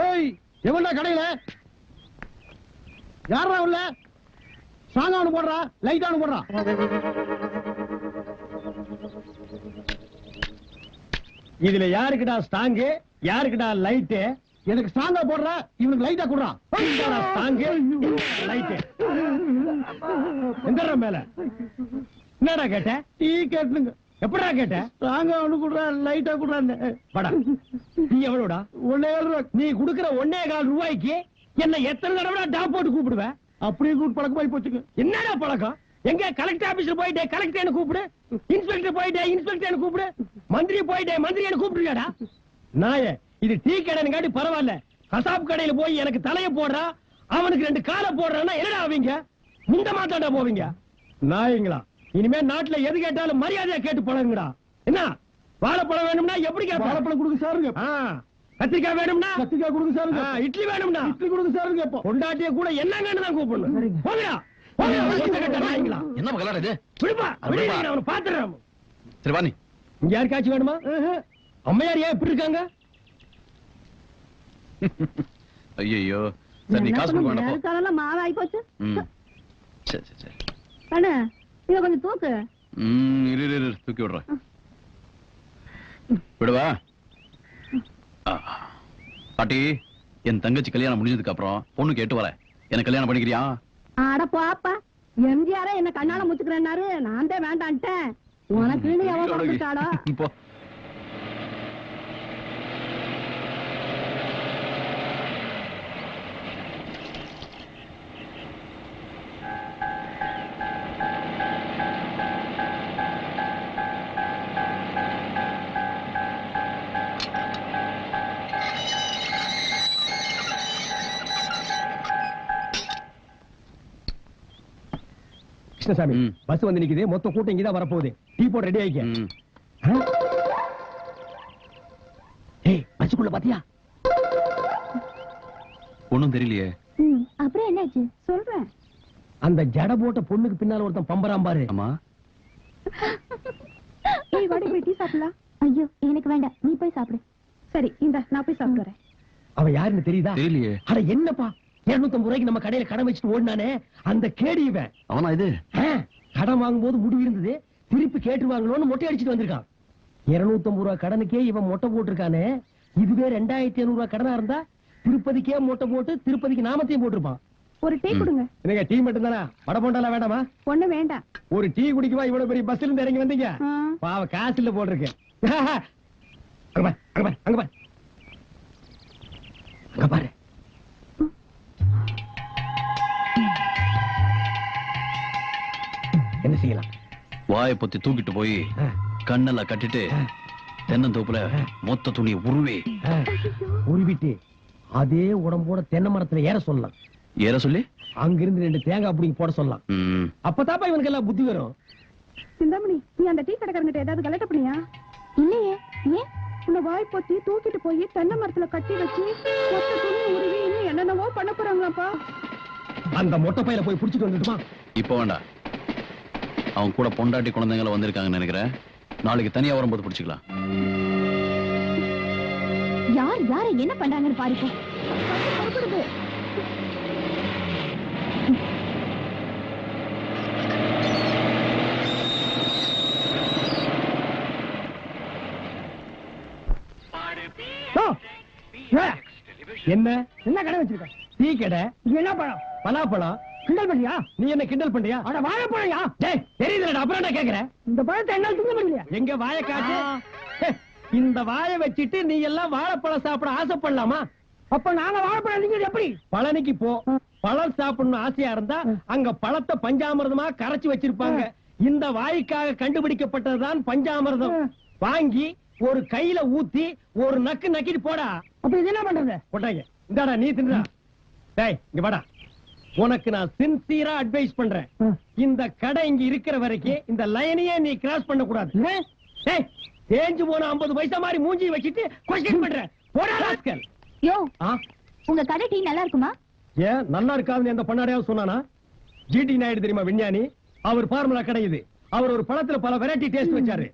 ஏய் எவன்டா கடையில யாரா உள்ள சாங்கானு போடுறா லைட்டானு போடுறா இதுல யாருக்குடா ஸ்டாங்கு யாருக்குடா லைட்டு எனக்கு ஸ்டாங்கா போடுறா இவனுக்கு லைட்டா குடுறா ஸ்டாங்கு லைட்டு எங்கடா மேல என்னடா கேட்ட டீ கேட்டுங்க எப்படா கேட்ட ஸ்டாங்கா ஒண்ணு குடுறா லைட்டா குடுறான்னு படா நீ எவ்வளவுடா 1.5 ரூபா நீ குடுக்கிற 1.25 ரூபாய்க்கு என்ன எத்தனை தடவை டாப் போட்டு கூப்பிடுவ அப்படியே கூப்பிட்டு பழக்கமாயி போச்சுங்க என்னடா பழக்கம் எங்க கலெக்டர் ஆபீஸ்ல போயிட்டே கலெக்டர் கூப்பிடு இன்ஸ்பெக்டர் போயிட்டே இன்ஸ்பெக்டர் கூப்பிடு மந்திரி போயிட்டே மந்திரி கூப்பிடுறியாடா நாயே இது டீ கடைன்னு பரவாயில்ல கசாப் கடையில போய் எனக்கு தலைய போடுறா அவனுக்கு 2 காலை போடுறான்னா என்னடா ஆவீங்க முந்த மாத்தாண்டா போவீங்க நாயங்களா இனிமே நாட்டுல எது கேட்டாலும் மரியாதையா கேட்டு பழகுங்கடா என்ன வாழைப்பழம் வேணும்னா எப்படி வாழைப்பழம் கொடுங்க சாருங்க கத்திரிக்காய் வேணும்னா கத்திரிக்காய் கொடுங்க சாருங்க இட்லி வேணும்னா இட்லி கொடுங்க சாருங்க பொண்டாட்டிய கூட என்னங்கன்னு தான் கூப்பிடணும் போங்கடா என்ன மகளா இது விடுப்பா அவனை பாத்துறேன் சரி வாணி இங்க யாருக்காச்சும் வேணுமா அம்மையார் ஏன் இப்படி இருக்காங்க ஐயோ சரி நீ காசு கொடுக்க வேண்டாம் மாவாய் போச்சு சரி சரி சரி அண்ணா இத கொஞ்சம் தூக்கு இரு தூக்கி விடுறேன் விடுவா பாட்டி என் தங்கச்சி கல்யாணம் முடிஞ்சதுக்கு அப்புறம் பொண்ணு கேட்டு வரேன் என்ன கல்யாணம் பண்ணிக்கிறியா அட போப்பா எம்ஜிஆர என்ன கண்ணால முச்சுக்கிறேன்னாரு நான் தான் வேண்டான்ட்டேன் உனக்குன்னு எவன் கொடுத்தாடோ போ கிருஷ்ணசாமி பஸ் வந்து நிக்குது மொத்த கூட்டம் இங்கதான் வரப்போகுது டீ போட ரெடி ஆயிக்க பஸ்ஸுக்குள்ள பாத்தியா ஒண்ணும் தெரியலையே அப்புறம் என்னாச்சு சொல்றேன் அந்த ஜட போட்ட பொண்ணுக்கு பின்னால ஒருத்தன் பம்பராம் பாரு அம்மா ஏய் வாடி போய் டீ சாப்பிடலாம் ஐயோ எனக்கு வேண்டாம் நீ போய் சாப்பிடு சரி இந்த நான் போய் சாப்பிடுறேன் அவன் யாருன்னு தெரியுதா தெரியலையே அட என்னப்பா 250 ரூபாய்க்கு நம்ம கடையில கடன் வச்சுட்டு ஓடினானே அந்த கேடி இவன் அவனா இது கடன் வாங்கும்போது முடிவு இருந்தது திருப்பி கேட்டுருவாங்களோன்னு மொட்டை அடிச்சுட்டு வந்திருக்கான் 250 ரூபாய் கடனுக்கே இவன் மொட்டை போட்டிருக்கானே இதுவே 2500 ரூபாய் கடனா இருந்தா திருப்பதிக்கே மொட்டை போட்டு திருப்பதிக்கு நாமத்தையும் போட்டிருப்பான் ஒரு டீ கொடுங்க என்னங்க டீ மட்டும் தானா வடை போண்டாலாம் வேண்டாமா ஒண்ணு வேண்டாம் ஒரு டீ குடிக்குவா இவ்வளவு பெரிய பஸ்ல இருந்து இறங்கி வந்தீங்க பாவ காசு இல்ல போட்டிருக்கேன் அங்க பாரு என்ன செய்யலாம் வாயை பொத்தி தூக்கிட்டு போய் கண்ணெல்லாம் கட்டிட்டு தென்னந்தோப்புல மொத்த துணியை உருவிட்டு அதே உடம்போட தென்னை மரத்துல ஏற சொல்லலாம் ஏற சொல்லி அங்கிருந்து 2 தேங்காய் பிடிங்கி போட சொல்லலாம் அப்பதாப்பா இவனுக்கு எல்லாம் புத்தி வரும் சிந்தாமணி நீ அந்த டீ கடைக்காரங்கிட்ட ஏதாவது கலெக்ட் பண்ணியா இல்லையே ஏன் உன்னை வாய் பொத்தி தூக்கிட்டு போய் தென்னை மரத்துல கட்டி வச்சு மொத்த துணி உருவி இன்னும் என்னென்னவோ பண்ண போறாங்களாப்பா அந்த மொட்டை பையில போய் புடிச்சிட்டு வந்துட்டுமா இப்ப வேண்டாம் அவன் கூட பொண்டாட்டி குழந்தைங்கள வந்திருக்காங்கன்னு நினைக்கிறேன் நாளைக்கு தனியா வரும்போது பிடிச்சிக்கலாம் யார் என்ன பண்றாங்கன்னு பாருப்பா என்ன என்ன கடை வச்சிருக்க டீ கடை என்ன பழம் பலாப்பழம் கிண்டல் பண்றியா நீ என்ன கிண்டல் பண்றியா அட வாழைப்பழம்யா டேய் தெரியுதுடா அப்புறம் என்ன கேக்குறேன் இந்த பழத்தை என்னால திங்க முடியல எங்க வாயை காட்டு இந்த வாயை வச்சிட்டு நீ எல்லாம் வாழைப்பழம் சாப்பிட ஆசைப்படலாமா அப்ப நாங்க வாழைப்பழம் திங்கிறது எப்படி பழனிக்கு போ பழம் சாப்பிடணும் ஆசையா இருந்தா அங்க பழத்தை பஞ்சாமிர்தமா கரைச்சு வச்சிருப்பாங்க இந்த வாய்க்காக கண்டுபிடிக்கப்பட்டதுதான் பஞ்சாமிர்தம் வாங்கி ஒரு கையில ஊத்தி ஒரு நக்கு நக்கிட்டு போடா அப்ப இது என்ன பண்றது போட்டாங்க இந்தாடா நீ தின்றா டேய் இங்க வாடா உனக்கு நான் சின்சியரா அட்வைஸ் பண்றேன் இந்த கடை இங்க இருக்கிற வரைக்கும் இந்த லைனையே நீ கிராஸ் பண்ண கூடாது டேய் தேஞ்சு போன 50 பைசா மாதிரி மூஞ்சி வச்சிட்டு கொஸ்டின் பண்ற போடா ராஸ்கல் யோ உங்க கடை டீ நல்லா இருக்குமா ஏன் நல்லா இருக்காதுன்னு எந்த பண்ணாடையாவது சொன்னானா ஜிடி நாயுடு தெரியுமா விஞ்ஞானி அவர் ஃபார்முலா கடை இது அவர் ஒரு பழத்துல பல வெரைட்டி டேஸ்ட் வச்சாரு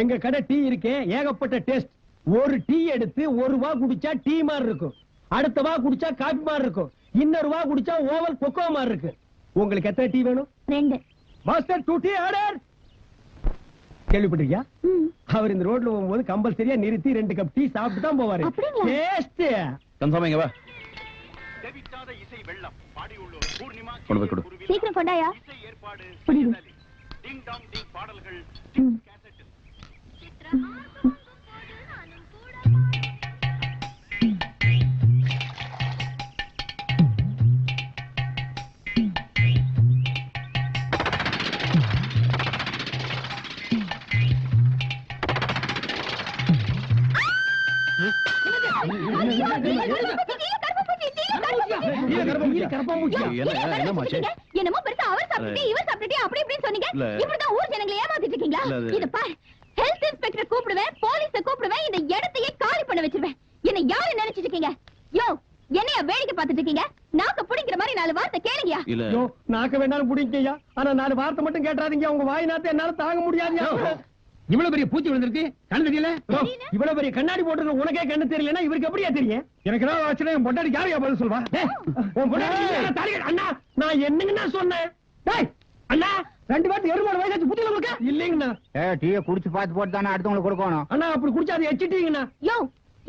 எங்க கடை டீ இருக்கே ஏகப்பட்ட டேஸ்ட் ஒரு டீ எடுத்து 1 ரூபா குடிச்சா டீ மாதிரி இருக்கும் அடுத்த வா குடிச்சா காபி மாதிரி இருக்கும், இன்னொரு வா குடிச்சா ஓவல் கொக்கோ மாதிரி இருக்கு. உங்களுக்கு எத்தனை டீ வேணும்? 2. Master 2 tea order. கேள்விப்பட்டிருக்கியா? அவர் இந்த ரோட்ல போகும்போது கம்பல்சரியா நிறுத்தி 2 கப் டீ சாப்பிட்டு தான் போவாரு. அப்படிங்களா? டேஸ்ட். கன்சாமி இங்க வா. கொண்டு போய் கொடு. சீக்கிரம் கொண்டாயா. புரியுது. என்னமாச்சு? என்னமோ பெருசா அவர் சாப்பிட்டு இவர் சாப்பிட்டு அப்படி இப்படின்னு சொன்னீங்க. இல்ல. இப்படிதான் ஊர் ஜனங்களை ஏமாத்திட்டு இருக்கீங்களா? இல்ல, அது- இது பாரு, ஹெல்த் இன்ஸ்பெக்டர் கூப்பிடுவேன், போலீஸ கூப்பிடுவேன், இந்த இடத்தையே காலி பண்ண வச்சிருவேன். என்ன யாரு நினைச்சிட்டு இருக்கீங்க? யோ, என்னைய வேடிக்கை பார்த்துட்டு இருக்கீங்க? நாக்க புடிங்கிற மாதிரி 4 வார்த்தை கேளுங்கயா. இல்ல யோ, நாக்க வேணாலும் புடிங்கய்யா, ஆனா 4 வார்த்தை மட்டும் கேட்றாதீங்க. உங்க வாய் நாத்தை என்னால தாங்க முடியாதுயா. இவ்வளவு பெரிய பூச்சி விழுந்திருக்கு, கண்ணு தெரியல. யோ, இவ்வளவு பெரிய கண்ணாடி போட்டு உனக்கே கண்ணு தெரியலன்னா இவருக்கு எப்படியா தெரியும்? எனக்கு ஏதாவது ஆச்சுன்னா என் பொண்டாடி யாரையா பதில் சொல்வா? டேய், உன் பொண்டாட்டி யாரா தாலி கட்டு- அண்ணா, நான் என்னங்கண்ணா சொன்னேன்? டேய், அண்ணா, 2 வாட்டி 7 வயசாச்சு புத்தியில உங்களுக்கு இல்லைங்கண்ணா. டீயை குடிச்சு பார்த்து போட்டு தானே அடுத்தவங்களுக்கு கொடுக்கணும். அண்ணா, அப்படி குடிச்சா அதை எச்சிட்டீங்கண்ணா. யோ,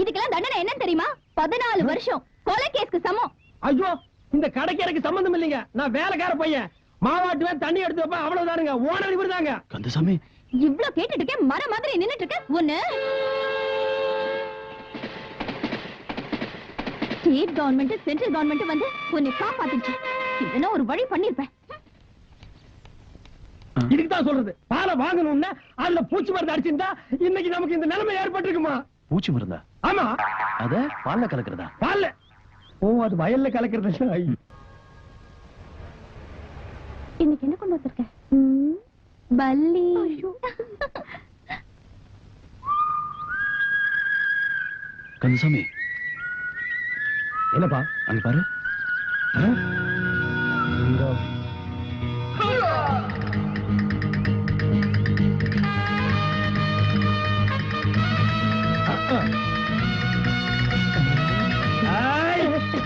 இதுக்கெல்லாம் தண்டனை என்ன தெரியுமா? 14 வருஷம் கொலை கேஸ்க்கு சமம். ஐயோ, இந்த கடைக்கு எனக்கு சம்பந்தம் இல்லைங்க. நான் வேலைக்கார பையன், மாவாட்டுவேன், தண்ணி எடுத்து வைப்பேன், அவ்வளவுதானுங்க. ஓனர் இவர்தாங்க. கந்தசாமி இவ்ளோ கேட்டுட்டு இருக்கேன், மர மாதிரி நின்னுட்டு இருக்க. ஒண்ணு ஸ்டேட் கவர்மெண்ட் சென்ட்ரல் கவர்மெண்ட் வந்து உன்னை காப்பாத்திச்சு. இதெல்லாம் ஒரு வழி பண்ணிருப்பேன். இதுக்கு தான் சொல்றது, பாலை வாங்கணும்னா அதுல பூச்சி மருந்து அடிச்சிருந்தா இன்னைக்கு நமக்கு இந்த நிலைமை ஏற்பட்டிருக்குமா? பூச்சி மருந்தா? ஆமா, அத பால்ல கலக்குறதா? பால்ல. ஓ, அது வயல்ல கலக்கிறது. ஐயோ. இன்னைக்கு என்ன கொண்டு வந்திருக்க? பல்லி. கந்தசாமி என்னப்பா? அங்க பாரு.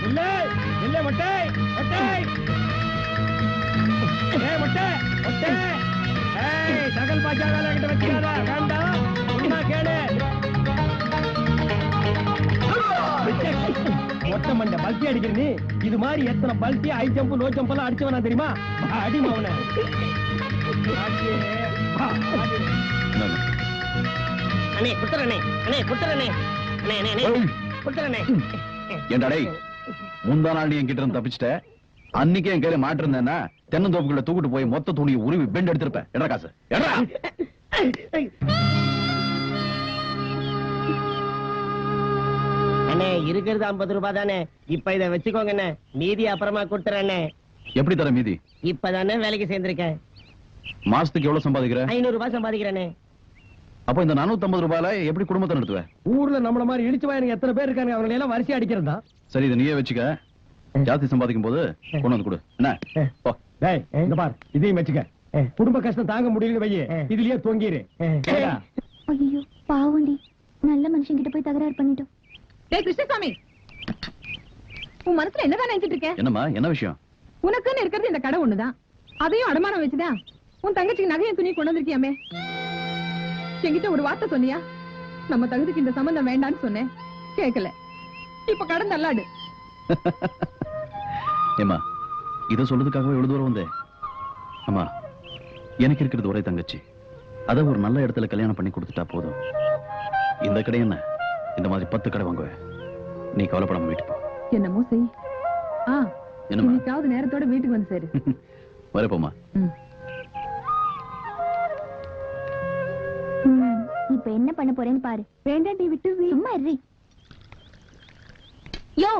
இல்ல இல்ல, மொட்டை மொட்டை, ஏய் மொட்டை மொட்டை, ஏய் தகல் பாஜா வேலை கிட்ட வச்சுக்காத, வேண்டாம், சும்மா கேளு. மொட்டை மண்டை பல்ட்டி அடிக்கிற நீ, இது மாதிரி எத்தனை பல்ட்டி ஹை ஜம்ப் லோ ஜம்ப் எல்லாம் அடிச்சவனா தெரியுமா? அடிமா அவனை. இந்தாங்க. அண்ணே குடுத்துறனே, அண்ணே குடுத்துறனே, அண்ணே அண்ணே அண்ணே ஏய், குடுத்துறனே. ஏன்டா டேய், முந்தா நாள் நீ என்கிட்ட இருந்து தப்பிச்சிட்ட. அன்னைக்கே என் கையில மாட்டிருந்தேன்னா தென்னந்தோப்புக்குள்ள தூக்கிட்டு போய் மொத்த துணியை உருவி பெண்ட் எடுத்திருப்பேன். எடா காசு எடா. அண்ணே இருக்கிறது 50 ரூபாய் தானே, இப்ப இத வச்சுக்கோங்க அண்ணே, மீதி அப்புறமா குடுத்துறேனே. எப்படி தர மீதி? இப்பதானே வேலைக்கு சேர்ந்திருக்கேன், மாசத்துக்கு எவ்வளவு சம்பாதிக்கிற? 500 ரூபாய் சம்பாதிக்கிறேனே. அப்ப இந்த 450 ரூபாயில எப்படி குடும்பத்தை நடத்துவ? ஊர்ல நம்மள மாதிரி இடிச்சு வாயனுங்க எத்தனை பேர் இருக்காங்க, அவங்க எல்லாம் வரிசை அடிக்கிறதா? சரி, இதை நீயே வச்சுக்க. ஜாஸ்தி சம்பாதிக்கும் போது கொண்டு வந்து கொடு. என்ன போ. டேய், இந்த பார், இதையும் வச்சுக்க. குடும்ப கஷ்டம் தாங்க முடியல வையே, இதுலயே தொங்கிரு. ஏடா? ஐயோ பாவண்டி, நல்ல மனுஷன் கிட்ட போய் தகராறு பண்ணிட்டோம். டேய் கிருஷ்ணசாமி, உன் மனசுல என்னதான் நினைச்சிட்டு இருக்க? என்னம்மா, என்ன விஷயம்? உனக்குன்னு இருக்கிறது இந்த கடை ஒண்ணுதான், அதையும் அடமானம் வச்சுதான் உன் தங்கச்சிக்கு நகையும் துணி கொண்டு வந்திருக்கியாமே. என்கிட்ட ஒரு வார்த்தை சொன்னியா? நம்ம தகுதிக்கு இந்த சம்பந்தம் வேண்டான்னு சொன்னேன், கேட்கல. இப்ப கடன் நல்லாடு. ஏமா, இத சொல்றதுக்காகவே எவ்வளவு தூரம் வந்தேன்? அம்மா, எனக்கு இருக்கிறது ஒரே தங்கச்சி, அத ஒரு நல்ல இடத்துல கல்யாணம் பண்ணி கொடுத்துட்டா போதும். இந்த கடை என்ன, இந்த மாதிரி 10 கடை வாங்குவேன். நீ கவலைப்படாம வீட்டுக்கு போ. என்னமோ செய். என்னம்மா? இன்னைக்காவது நேரத்தோட வீட்டுக்கு வந்து சேரு. வரப்போமா. இப்ப என்ன பண்ண போறேன்னு பாரு. வேண்டாண்டி, விட்டு சும்மா இரு. யோ,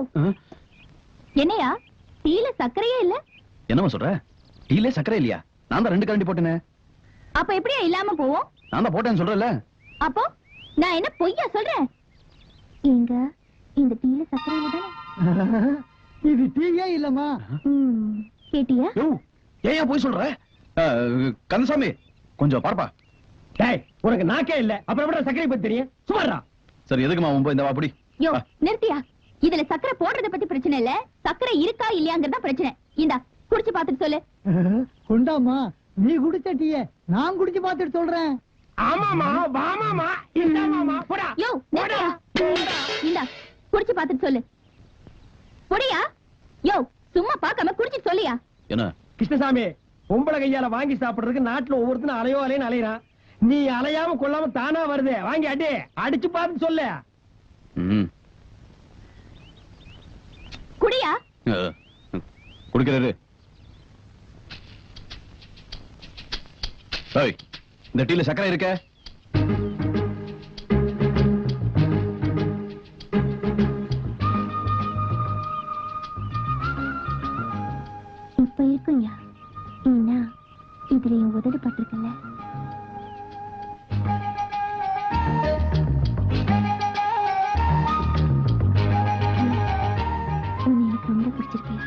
என்னையா டீல சர்க்கரையே இல்ல? என்னம்மா சொல்ற? டீலே சக்கரை இல்லையா? நான் தான் 2 கரண்டி போட்டேனே. அப்ப எப்படியா இல்லாம போவோம்? நான் தான் போட்டேன்னு சொல்றேன்ல. அப்போ நான் என்ன பொய்யா சொல்றேன்? எங்க இந்த டீல சர்க்கரை இல்ல? இது டீயே இல்லம்மா. கேட்டியா? ஏன் போய் சொல்ற? கந்தசாமி, கொஞ்சம் பார்ப்பா. டேய், உனக்கு நாக்கே இல்ல, அப்புறம் எப்படி சக்கரை பத்தி தெரியும்? சுமாரா. சரி, எதுக்குமா உன் போய் இந்த வா அப்படி. யோ நிறுத்தியா, இதுல சக்கரை போடுறத பத்தி பிரச்சனை இல்ல, சக்கரை இருக்கா இல்லையாங்கிறதா பிரச்சனை. இந்தா குடிச்சு பாத்துட்டு சொல்லு. கொண்டாமா, நீ குடிச்ச டீய நான் குடிச்சு பார்த்துட்டு சொல்றேன். ஆமாமா வாமாமா இந்தாமாமா போடா. யோ நிறுத்துயா. இந்தா குடிச்சு பாத்துட்டு சொல்லு. குடியா. யோ சும்மா பார்க்காம குடிச்சிட்டு சொல்லியா. என்ன கிருஷ்ணசாமி, பொம்பளை கையால வாங்கி சாப்பிடுறதுக்கு நாட்டுல ஒவ்வொருத்தரும் அலையோ அலையன்னு அலையறான். நீ அலையாம கொள்ளாம தானா வருது. வாங்கி அடி, அடிச்சு பார்த்து சொல்லு. ம். குடியா. குடிக்கிறாரு. ஏய், இந்த டீல சக்கரை இருக்க? இப்ப இருக்குங்க. ஏன்னா இதுல என் உதடு பட்டிருக்குல்ல. உன்னை எனக்கு ரொம்ப பிடிச்சிருக்கியா?